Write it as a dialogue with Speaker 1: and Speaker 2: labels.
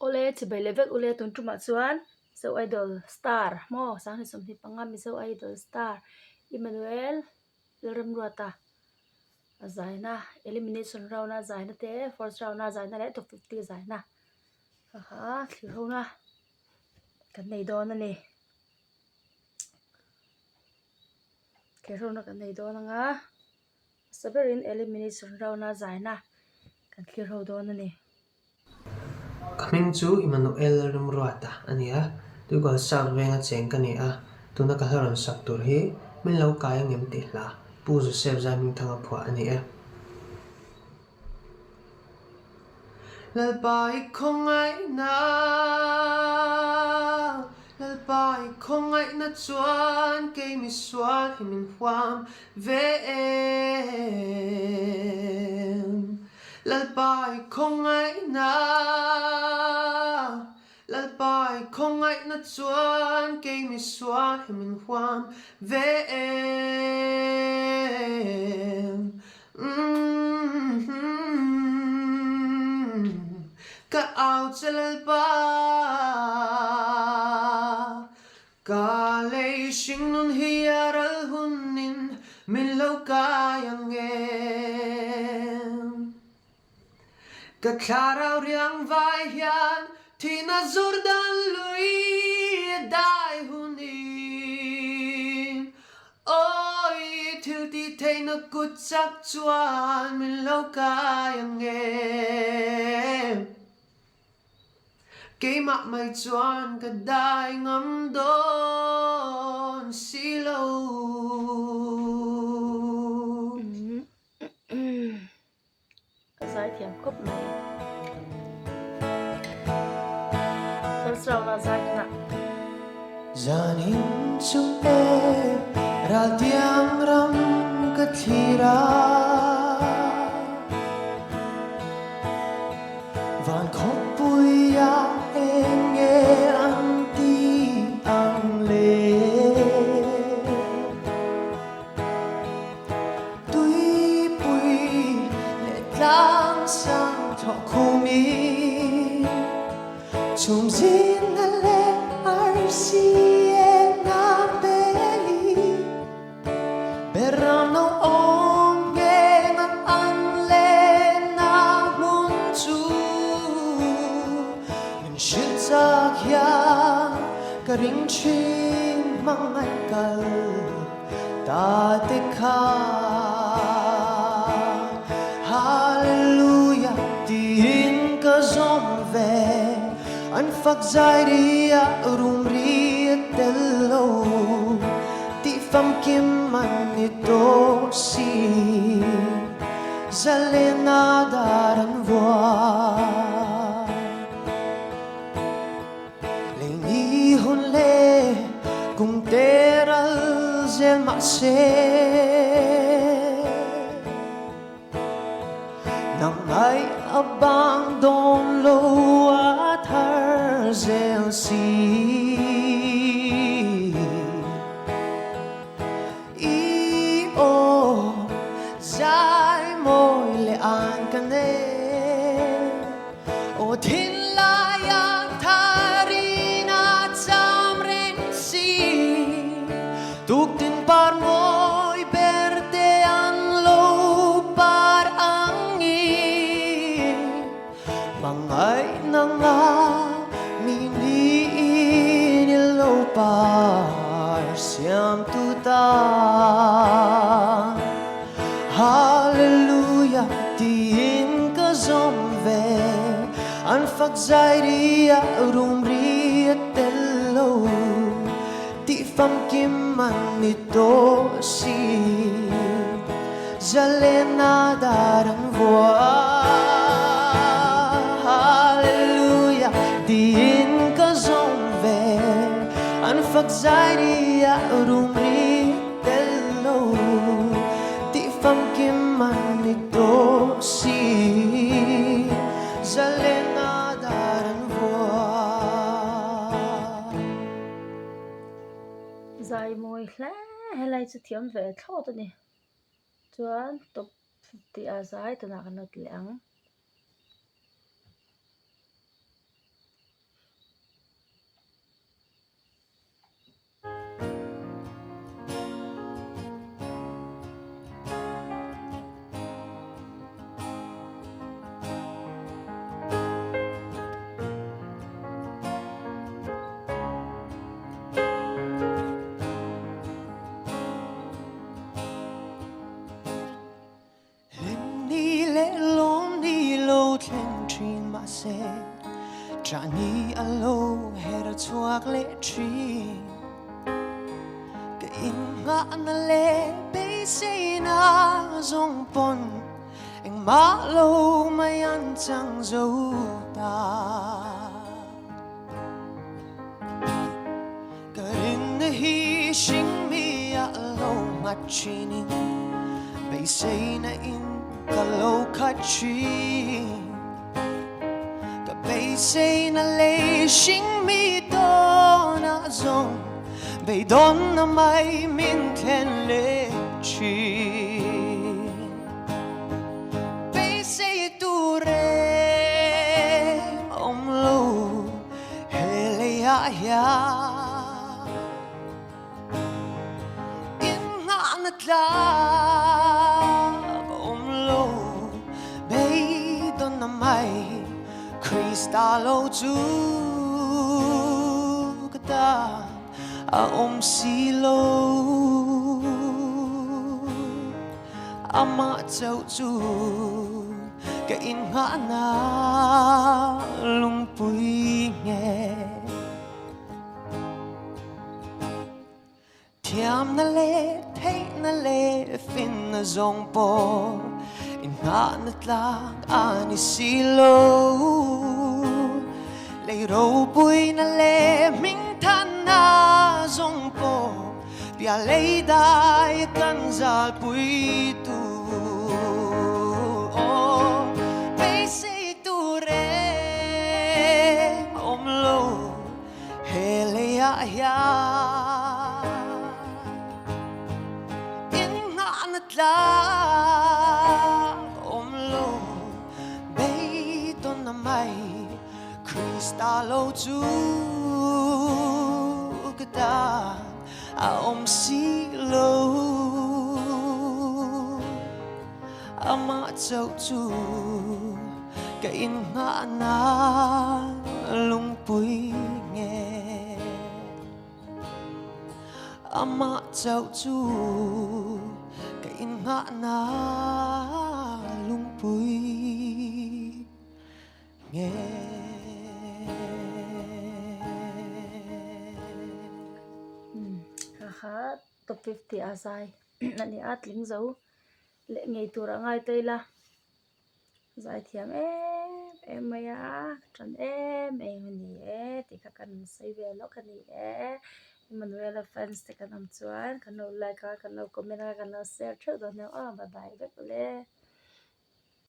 Speaker 1: ole chi bai level ole tun tuma chuan so idol star mo sang ni som hi panga Mizo idol star Emmanuel Lalremruata zaina elimination round na zaina te first round na zaina le top 50 zaina ha thlir ho na kan nei don ani thlir ho na kan nei don anga saberin elimination round na zaina kan thlir ho don ani
Speaker 2: Coming to Emmanuel Lalremruata ania tu gal sak venga cheng kania tuna ka haron sak tur hi min lo kaya ngem ti hla pu zu sep za min thanga phwa ania lalpai khongai na lalpai khongai na chuan ke mi swal hi min huam ve em lalpai khongai na lalpai khongai na chuan ke mi swal hi min huam ve em ka ao chalal pa ka lei shing nun hiaral hunin min lo kayang em ka klarau riang vai hian thina zordan lui dai hunin oi thil ti theina kut chak chuan min lo kayang em cái mặt mày choan cả đai ngắm đón xí lâu
Speaker 1: zai thiam khop mai first round na zai na
Speaker 2: Zanin chung e ra tiang ram ka thira van khóc vui ya em nghe anh ti ang lê tuy bùi lệ lang sang thọ khu mi chung zin na lệ arsi em na beli beram no ong nghe ngang ang lệ na mun chu shit sa kya karing chin mangai kal ta te kha hallelujah tin ka zom ve an phak zai ria rum ri tello ti fam kim man ni to si zalena daran voa hun lê cùng teral zel ma se nang ai abang don lo at har zel si i o zai moi le an kane o thin la yang tuk tin par moi berde an lo par angi mangai nanga mini ni lo par siam tu ta hallelujah tin ka zom ve an phak zai ria rum ria tello fam kim man nito si zalena daran voa hallelujah din ka zom ve an phak zai ria rum ri tello ti fam kim man nito si zalena daran voa
Speaker 1: zai moi hla helai chu thiam ve thot ani chuan top 50 a zai tuna kan not leang
Speaker 2: Johnny alo hera chuak le tri Ka in nga na le be say na zong pon Anh má lâu may ăn chẳng dấu ta Ka rin na hi shing mi a lâu ngặt chinin Bay say na in ka lâu khát chi Ka bay say na lê shing mi to na zong Bay don na may min khen lê chi Say tu re om lo hele ya in nga natla om lo bay don na mai kristalo tu kata a om silo ama châu chu Ka in nga na lung pui nghe Thiam na le thay na le fin na zong po In nga na tlang ani silo Lay râu pui na le minh than na zong po Bia lay dai kan zal pui tu ya in nga natla om lo bay ton na mai kristalo tu kata a om silo ama châu tu ka in nga na lung pui nghe ama châu chu ka in nga na lung pui nghe
Speaker 1: ha top 50 asai nani at ling zo le ngei tura ngai toila zai thiam em maya tran em ni ti ka kan sei ve lo kan ni Emmanuel fans te kan am chuan kan no like kan no comment kan no share tho do no bye bye